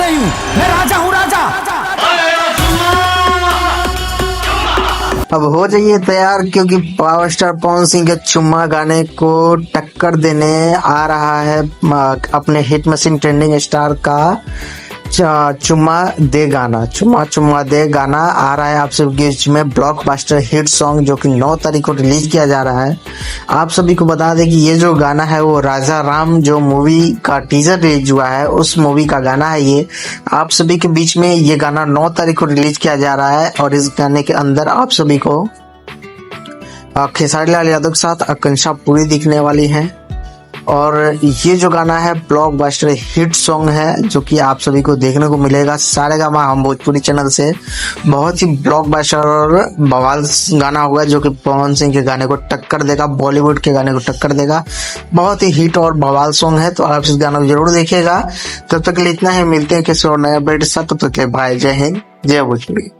नहीं हूँ, मैं राजा हूँ राजा। अब हो जाइए तैयार, क्योंकि पावर स्टार पवन सिंह के चुम्मा गाने को टक्कर देने आ रहा है अपने हिट मशीन ट्रेंडिंग स्टार का चुम्मा दे गाना। चुम्मा दे गाना आ रहा है आप सभी के बीच में ब्लॉकबस्टर हिट सॉन्ग, जो कि 9 तारीख को रिलीज किया जा रहा है। आप सभी को बता दें कि ये जो गाना है वो राजा राम जो मूवी का टीजर रिलीज हुआ है उस मूवी का गाना है। ये आप सभी के बीच में ये गाना 9 तारीख को रिलीज किया जा रहा है और इस गाने के अंदर आप सभी को खेसारी लाल यादव के साथ आकांक्षा पूरी दिखने वाली है। और ये जो गाना है ब्लॉकबस्टर हिट सॉन्ग है, जो कि आप सभी को देखने को मिलेगा सारेगामा हम भोजपुरी चैनल से। बहुत ही ब्लॉकबस्टर और बवाल गाना होगा, जो कि पवन सिंह के गाने को टक्कर देगा, बॉलीवुड के गाने को टक्कर देगा। बहुत ही हिट और बवाल सॉन्ग है, तो आप इस गाना को जरूर देखिएगा। तब तक के लिए इतना ही, मिलते हैं किसी और नए अपडेट के साथ। तब तक के लिए बाय, जय हिंद, जय भोजपुरी।